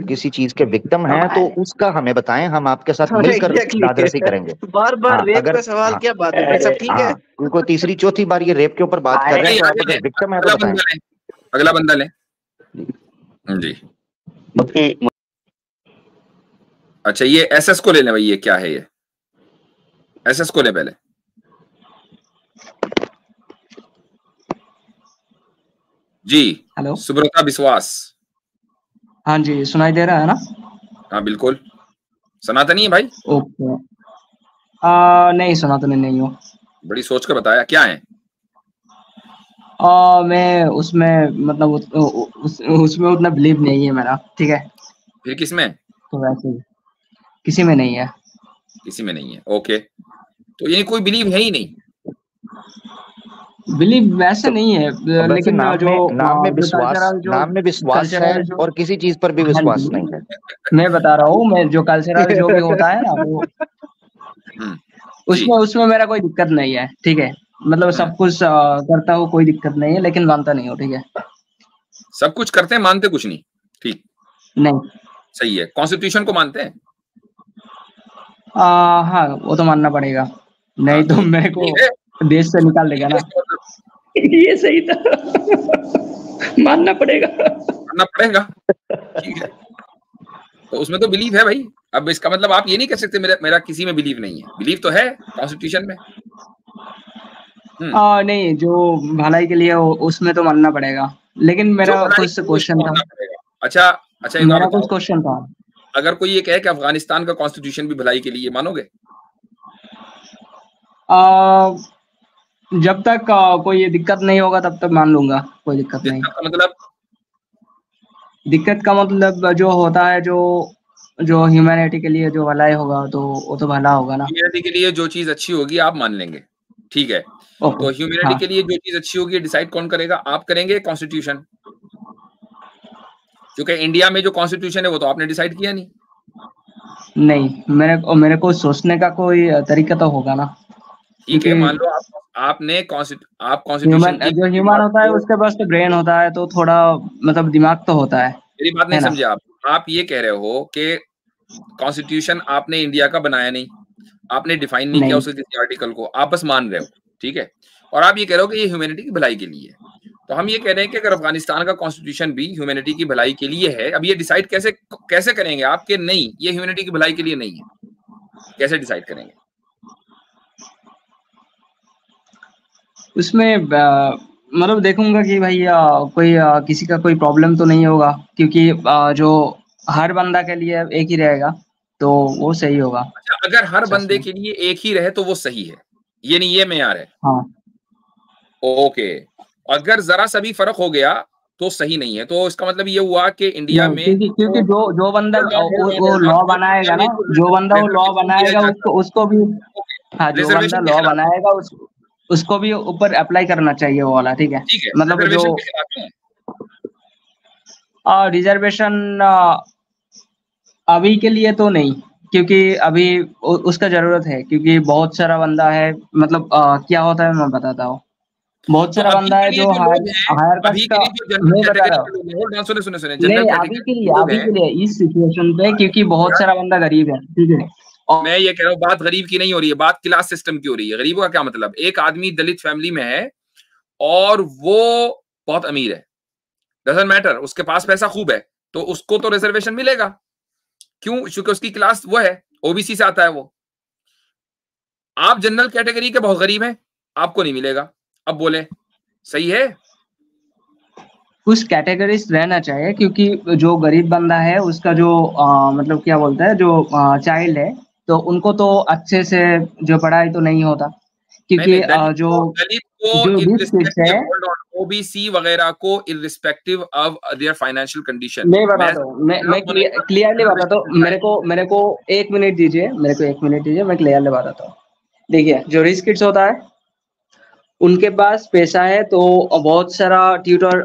किसी चीज के विक्टिम हैं तो उसका हमें बताएं, हम आपके साथ मिलकर दादरसी करेंगे। बार बार रेप अगर का सवाल क्या बात है भाई साहब, ठीक है। कोई तीसरी चौथी बार ये रेप के ऊपर बात कर रहे हैं, तो आप अगर विक्टिम है तो बताएं। अगला बंदा लें जी। मुफ्ती अच्छा ये एसएस को ले लें भाई, ये क्या है, ये एसएस को ले पहले। जी हेलो, सुब्रता विश्वास। हाँ जी सुनाई दे रहा है ना? हाँ बिल्कुल। सनातनी है भाई? ओके, नहीं सनातनी नहीं हूँ। बड़ी सोच कर बताया, क्या है? मैं उसमें मतलब उसमें उतना बिलीव नहीं है मेरा, ठीक है। फिर किसमें? तो वैसे किसी में नहीं है। किसी में नहीं है, ओके। तो ये कोई बिलीव है ही नहीं? बिलीव वैसे नहीं है, लेकिन नाम में विश्वास है और किसी चीज पर भी विश्वास नहीं है। मैं बता रहा हूँ, मैं जो कल्चरल जो भी होता है ना वो उसमें मेरा कोई दिक्कत नहीं है, ठीक है। मतलब सब कुछ करता हूँ, कोई दिक्कत नहीं है, लेकिन मानता नहीं हूँ, ठीक है। सब कुछ करते हैं, मानते कुछ नहीं, ठीक नहीं। सही है। कॉन्स्टिट्यूशन को मानते हैं? हाँ वो तो मानना पड़ेगा, नहीं तो मेरे को देश से निकाल देगा ना। ये सही था। मानना पड़ेगा। ठीक है, तो उसमें तो बिलीव है भाई। अब इसका मतलब आप ये नहीं कह सकते मेरा किसी में बिलीव नहीं है। बिलीव तो है कॉन्स्टिट्यूशन में। नहीं, जो भलाई के लिए उसमें तो मानना पड़ेगा, लेकिन मेरा कुछ क्वेश्चन था। अच्छा मेरा कुछ क्वेश्चन था। अगर कोई ये कहे कि अफगानिस्तान का कॉन्स्टिट्यूशन भी भलाई के लिए, मानोगे? जब तक कोई ये दिक्कत नहीं होगा तब तक मान लूंगा, कोई दिक्कत नहीं। मतलब दिक्कत का मतलब जो होता है, जो ह्यूमैनिटी के लिए जो भलाई होगा तो वो तो भला होगा ना। ह्यूमैनिटी के लिए जो चीज अच्छी होगी आप मान लेंगे, ठीक है। तो ह्यूमैनिटी के लिए जो चीज अच्छी होगी डिसाइड कौन करेगा? आप करेंगे कॉन्स्टिट्यूशन? क्योंकि इंडिया में जो कॉन्स्टिट्यूशन है वो तो आपने डिसाइड किया नहीं। मेरे को सोचने का कोई तरीका तो होगा ना। ठीक है, मान लो आपने कॉन्स्टिट्यूशन जो ह्यूमन होता है उसके पास तो ब्रेन होता है, तो थोड़ा मतलब दिमाग तो होता है। मेरी बात नहीं समझे आप ये कह रहे हो कि कॉन्स्टिट्यूशन आपने इंडिया का बनाया नहीं, आपने डिफाइन नहीं किया उसके किसी आर्टिकल को, आप बस मान रहे हो, ठीक है। और आप ये कह रहे हो कि ये ह्यूमैनिटी की भलाई के लिए है। तो हम ये कह रहे हैं कि अगर अफगानिस्तान का कॉन्स्टिट्यूशन भी ह्यूमैनिटी की भलाई के लिए है, अब ये डिसाइड कैसे करेंगे आप कि नहीं ये ह्यूमैनिटी की भलाई के लिए नहीं है? कैसे डिसाइड करेंगे? उसमें मतलब देखूंगा कि भाई कोई किसी का कोई प्रॉब्लम तो नहीं होगा, क्योंकि जो हर बंदा के लिए एक ही रहेगा तो वो सही होगा। अच्छा, अगर हर बंदे के लिए एक ही रहे तो वो सही है, ये नहीं ये मेयार है? हाँ। ओके, अगर जरा सा भी फर्क हो गया तो सही नहीं है। तो इसका मतलब ये हुआ कि इंडिया में क्योंकि जो बंदा वो लॉ बनाएगा ना, जो बंदा वो लॉ बनाएगा उसको भी, हाँ जो बंदा लॉ बनाएगा उसको भी ऊपर अप्लाई करना चाहिए वो वाला, ठीक है। मतलब जो रिजर्वेशन अभी के लिए तो नहीं, क्योंकि अभी उसका जरूरत है, क्योंकि बहुत सारा बंदा है। मतलब क्या होता है मैं बताता हूँ। बहुत सारा बंदा है जो हायर कास्ट का, मैं बता रहा हूँ नहीं अभी के लिए इस सिचुएशन पे, क्योंकि बहुत सारा बंदा गरीब है, ठीक है। मैं ये कह रहा हूँ बात गरीब की नहीं हो रही है, बात क्लास सिस्टम की हो रही है। गरीबों का क्या मतलब? एक आदमी दलित फैमिली में है और वो बहुत अमीर है, डजंट मैटर, उसके पास पैसा खूब है, तो उसको तो रिजर्वेशन मिलेगा। क्यों? क्योंकि उसकी क्लास वो है, ओबीसी से आता है वो। आप जनरल कैटेगरी के बहुत गरीब हैं, आपको नहीं मिलेगा। अब बोले सही है? कुछ कैटेगरीज रहना चाहिए, क्योंकि जो गरीब बंदा है उसका जो मतलब क्या बोलता है, जो चाइल्ड है, तो उनको तो अच्छे से जो पढ़ाई तो नहीं होता, क्योंकि जो है ओबीसी वगैरह को irrespective of their financial condition. मैं बताता हूँ, मैं क्लियरली बताता हूँ। मेरे को 1 मिनट दीजिए, मैं क्लियरली बताता हूँ। देखिए जो रिच किड्स होता है उनके पास पैसा है तो बहुत सारा ट्यूटर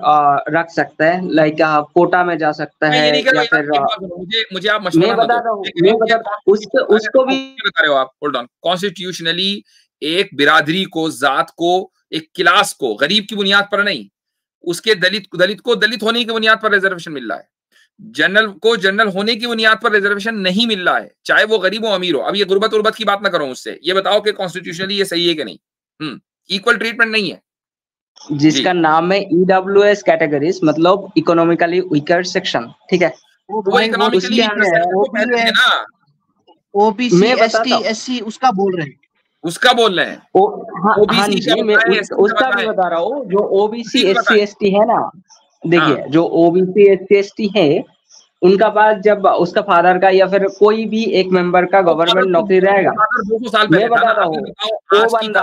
रख सकता है, लाइक कोटा में जा सकता है या फिर मुझे आप मशवरा मैं बता रहा हूँ उसको भी बता रहे हो आप। होल्ड ऑन, कॉन्स्टिट्यूशनली एक बिरादरी को, जात को, एक क्लास को गरीब की बुनियाद पर नहीं, उसके दलित को दलित होने की बुनियाद पर रिजर्वेशन मिल रहा है, जनरल को जनरल होने की बुनियाद पर रिजर्वेशन नहीं मिल रहा है, चाहे वो गरीब हो अमीर हो। अब ये गुर्बत उर्बत की बात ना करो मुझसे, ये बताओ कि कॉन्स्टिट्यूशनली ये सही है कि नहीं? इक्वल ट्रीटमेंट नहीं है। जिसका नाम है EWS कैटेगरीज, मतलब इकोनॉमिकली वीकर सेक्शन, ठीक है? वो इकोनॉमिकली है ना, OBC ST SC उसका बोल रहे हैं, उसका बोल रहे हैं। हाँ, मैं उसका भी बता रहा हूँ। जो OBC SC ST है ना, देखिए जो OBC SC ST है उनका पास जब उसका फादर का या फिर कोई भी एक मेंबर का गवर्नमेंट नौकरी रहेगा, मैं बता रहा हूँ वो बंदा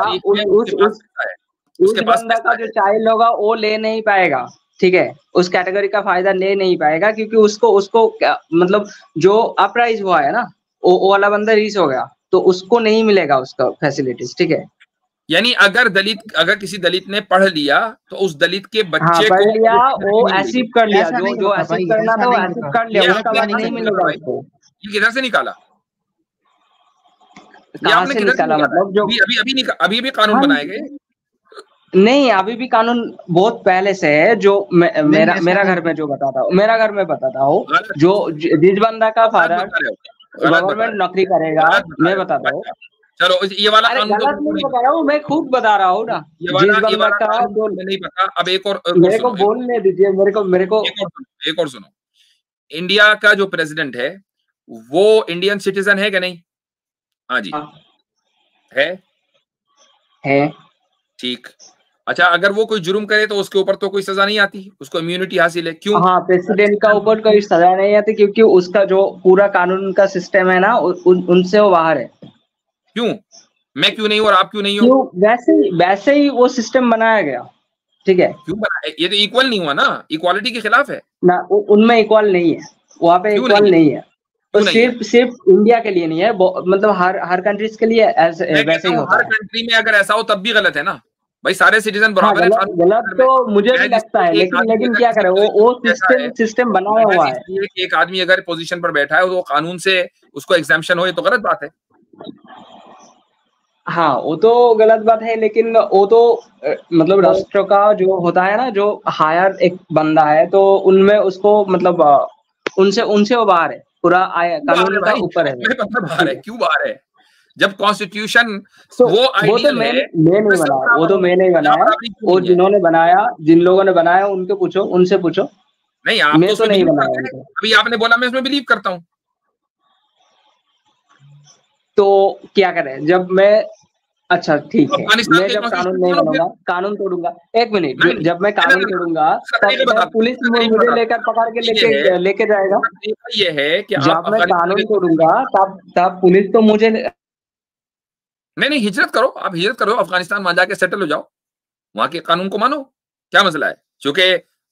उस बंदा का जो चाइल्ड होगा वो ले नहीं पाएगा, ठीक है? उस कैटेगरी का फायदा ले नहीं पाएगा क्योंकि उसको मतलब जो अपराइज हुआ है ना वो वाला बंदा रीच हो गया तो उसको नहीं मिलेगा उसका फैसिलिटीज, ठीक है? यानी अगर किसी दलित ने पढ़ लिया तो उस दलित के बच्चे को पढ़ लिया, वो अचीव कर लिया, जो अचीव करना था वो अचीव कर लिया, उसका बाद नहीं मिलेगा उसको। ये किधर से निकाला? कहां से निकाला? मतलब जो अभी भी कानून बनाए गए नहीं, अभी भी कानून बहुत पहले से है। जो मेरा घर में जो बताता हूँ, मेरा घर में बताता हूँ, जो जिस बंदा का फादर गवर्नमेंट नौकरी करेगा, मैं बताता हूँ। चलो ये वाला कानून नहीं बता रहा हूँ, मैं खुद बता रहा हूँ ना। ये वाला कानून नहीं पता। अब एक और मेरे को बोलने दीजिए, मेरे को एक और सुनो। इंडिया का जो प्रेसिडेंट है वो इंडियन सिटीजन है कि नहीं? हाँ जी, है ठीक। अच्छा, अगर वो कोई जुर्म करे तो उसके ऊपर तो कोई सजा नहीं आती, उसको इम्यूनिटी हासिल है, क्यों? हाँ, प्रेसिडेंट का ऊपर कोई सजा नहीं आती क्योंकि उसका जो पूरा कानून का सिस्टम है ना उनसे वो बाहर है। क्यों? मैं क्यों नहीं और आप क्यों नहीं हो? वैसे ही वो सिस्टम बनाया गया, ठीक है? क्यों बनाया? ये तो इक्वल नहीं हुआ ना, इक्वालिटी के खिलाफ है ना। उनमें इक्वल नहीं है, वहाँ पे इक्वल नहीं है। तो सिर्फ इंडिया के लिए नहीं है, मतलब हर कंट्रीज के लिए वैसे ही होता है। हर कंट्री में अगर ऐसा हो तब भी गलत है ना भाई, सारे सिटीजन बराबर है। गलत तो मुझे भी लगता है, लेकिन क्या करे, वो सिस्टम बनाया हुआ है। एक आदमी अगर पोजीशन पर बैठा है तो कानून से उसको एग्जाम्पशन हो, ये तो गलत बात है। हाँ, वो तो गलत बात है, लेकिन वो तो मतलब राष्ट्र का जो होता है ना, जो हायर एक बंदा है तो उनमें उसको मतलब उनसे वो बाहर है, पूरा कानून का ऊपर है। बाहर है, क्यों बाहर है? जब कॉन्स्टिट्यूशन वो तो मैं नहीं बनाया, वो तो मैं नहीं बनाया, वो जिन्होंने बनाया, जिन लोगों ने बनाया उनके पूछो, उनसे पूछो। नहीं, आप मैं तो नहीं बनाया। अभी आपने बोला मैं इसमें बिलीव करता हूँ, तो क्या करें? जब मैं अच्छा ठीक है, मैं जब कानून नहीं बनाऊंगा, कानून तोड़ूंगा, एक मिनट, जब मैं कानून तोड़ूंगा तब पुलिस मुझे लेकर पकड़ के लेके जाएगा। ये है कि जब मैं कानून तोड़ूंगा तब पुलिस तो मुझे नहीं, हिजरत करो, आप हिजरत करो, अफगानिस्तान वहां जाके सेटल हो जाओ, वहां के कानून को मानो, क्या मसला है? क्योंकि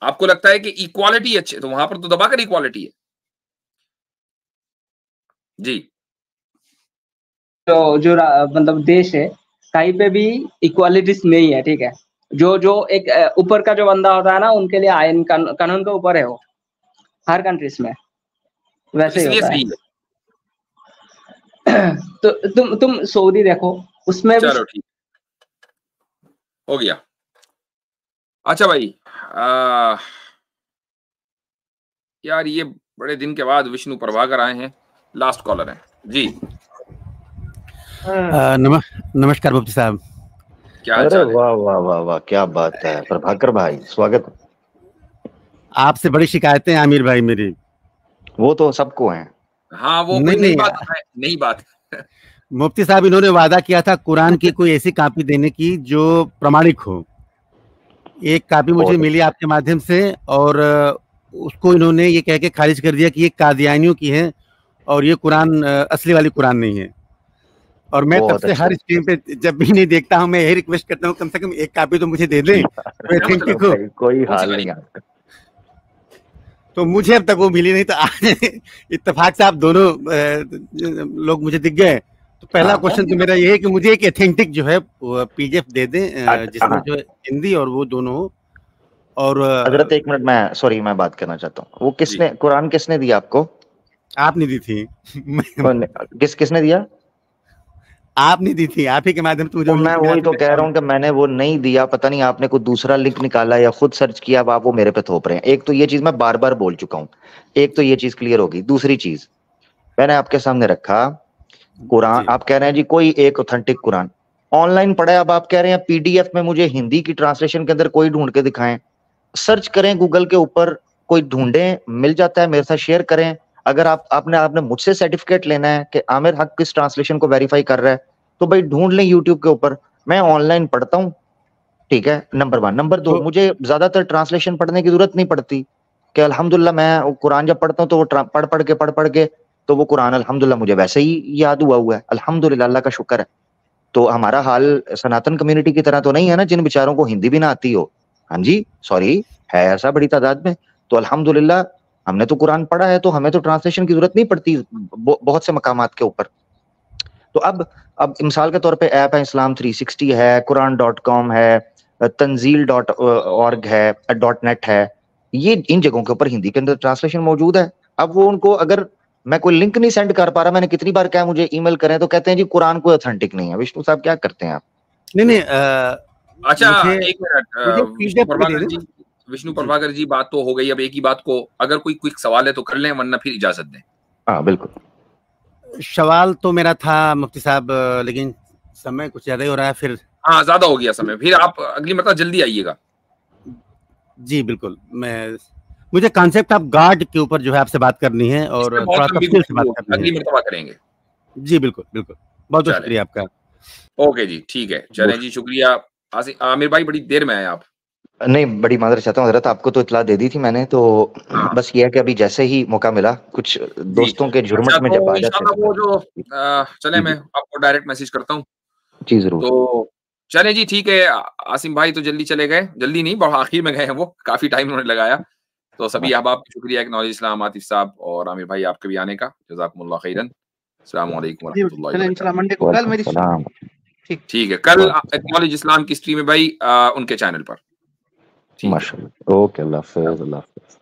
आपको लगता है कि इक्वालिटी अच्छी, तो वहां पर तो दबाकर इक्वालिटी है जी। तो जो मतलब देश है कहीं पे भी इक्वालिटीज नहीं है, ठीक है? जो एक ऊपर का जो बंदा होता है ना, उनके लिए आयन कानून के ऊपर है वो, हर कंट्रीज में वैसे ही होता है। तो तुम सऊदी देखो, उसमें चलो ठीक हो गया। अच्छा भाई, यार ये बड़े दिन के बाद विष्णु प्रभाकर आए हैं, लास्ट कॉलर हैं जी। नमस्कार मुफ्ती साहब, क्या हाल चाल है? वाह वाह वाह वाह, क्या बात है प्रभाकर भाई, स्वागत। आपसे बड़ी शिकायतें हैं आमिर भाई मेरी। वो तो सबको हैं। हाँ, वो नई बात है। मुफ्ती साहब, इन्होंने वादा किया था कुरान की कोई ऐसी कॉपी देने की जो प्रमाणिक हो। एक कॉपी मुझे मिली आपके माध्यम से, और उसको इन्होंने ये कह के खारिज कर दिया कि ये कादियानियों की है और ये कुरान असली वाली कुरान नहीं है। और मैं तब से हर स्ट्रीम पे जब भी नहीं देखता हूँ, मैं यही रिक्वेस्ट करता हूँ कम से कम एक कॉपी तो मुझे दे दें। कोई हाल नहीं। तो मुझे अब तक वो मिली नहीं, तो आज इत्तेफाक से आप दोनों लोग मुझे दिख गए, तो पहला क्वेश्चन तो मेरा ये है कि मुझे एक एथेंटिक जो है पीडीएफ दे दें जिसमें जो हिंदी और वो दोनों हो। और हजरत एक मिनट, मैं बात करना चाहता हूँ। वो किसने, कुरान किसने दिया आपको? आपने दी थी। किसने दिया? आपने दी थी, आप ही के माध्यम से मुझे। मैं वही तो कह रहा हूँ कि मैंने वो नहीं दिया, पता नहीं आपने कोई दूसरा लिंक निकाला या खुद सर्च किया, अब आप वो मेरे पे थोप रहे हैं। एक तो ये चीज मैं बार बार बोल चुका हूँ, एक तो ये चीज क्लियर होगी। दूसरी चीज मैंने आपके सामने रखा कुरान, आप कह रहे हैं जी कोई एक ऑथेंटिक कुरान ऑनलाइन पढ़ा है, अब आप कह रहे हैं पीडीएफ में मुझे हिंदी की ट्रांसलेशन के अंदर कोई ढूंढ के दिखाएं। सर्च करें गूगल के ऊपर, कोई ढूंढें, मिल जाता है, मेरे साथ शेयर करें। अगर आपने मुझसे सर्टिफिकेट लेना है कि आमिर हक किस ट्रांसलेशन को वेरीफाई कर रहा है, तो भाई ढूंढ लें यूट्यूब के ऊपर। मैं ऑनलाइन पढ़ता हूँ, ठीक है, नंबर 1। नंबर 2, मुझे ज्यादातर ट्रांसलेशन पढ़ने की जरूरत नहीं पड़ती कि अल्हम्दुलिल्लाह मैं कुरान जब पढ़ता हूँ तो वो पढ़ के तो वो कुरान अल्हम्दुलिल्लाह मुझे वैसे ही याद हुआ है। अल्हम्दुलिल्लाह, अल्लाह का शुक्र है। तो हमारा हाल सनातन कम्युनिटी की तरह तो नहीं है ना, जिन बेचारों को हिंदी भी ना आती हो। हाँ जी, सॉरी, है ऐसा बड़ी तादाद में। तो अल्हम्दुलिल्लाह हमने तो कुरान पढ़ा है, तो हमें तो ट्रांसलेशन की जरूरत नहीं पड़ती बहुत से मकामात के ऊपर। तो अब मिसाल के तौर पे ऐप है, इस्लाम 360 है, कुरान.com है, तंजील.org है, .net है, ये इन जगहों के ऊपर हिंदी के अंदर ट्रांसलेशन मौजूद है। अब वो उनको, अगर मैं कोई लिंक नहीं सेंड कर पा रहा, मैंने कितनी बार कहा मुझे ईमेल करें, तो कहते हैं जी कुरान कोई ऑथेंटिक नहीं है। विष्णु साहब क्या करते हैं आप? नहीं अच्छा एक मिनट विष्णु प्रभाकर जी, बात तो हो गई। अब एक ही बात को अगर कोई क्विक सवाल है तो कर लें, वरना फिर इजाजत दें। हाँ बिल्कुल, सवाल तो मेरा था मुफ्ती साहब, लेकिन समय कुछ ज्यादा ही हो रहा है फिर। हाँ, ज्यादा हो गया समय, फिर आप अगली मतलब जल्दी आइएगा। जी बिल्कुल, मुझे कॉन्सेप्ट ऑफ गॉड के ऊपर जो है आपसे बात करनी है और थोड़ा तफसील से बात करनी है। अगली मर्तबा करेंगे। जी बिल्कुल बिल्कुल, बहुत शुक्रिया आपका। ओके जी, ठीक है, चलें जी, शुक्रिया। आमिर भाई, बड़ी देर में आए आप। नहीं, बड़ी मादर चाहता हूँ हजरत, आपको तो इतला दे दी थी मैंने, तो बस ये है कि अभी जैसे ही मौका मिला, कुछ दोस्तों के झुरमुट में जब आ जाते हैं, वो जो चले, मैं आपको डायरेक्ट मैसेज करता हूँ। जी जरूर। तो चले जी, ठीक है। आसिम भाई तो जल्दी चले गए, जल्दी नहीं, बहुत आखिर में गए हैं, वो काफी टाइम उन्होंने लगाया। तो सभी अहबाब का शुक्रिया, नॉलेज इस्लाम, आतिफ साहब और आमिर भाई, आपके भी आने का जज़ाकुमुल्लाह खैरन। अस्सलाम वालेकुम वरहमतुल्लाहि वबरकातुहू। ठीक है, कल नॉलेज इस्लाम की स्ट्रीम है भाई, उनके चैनल पर। माशाअल्लाह। ओके, अल्लाह हाफ़िज़।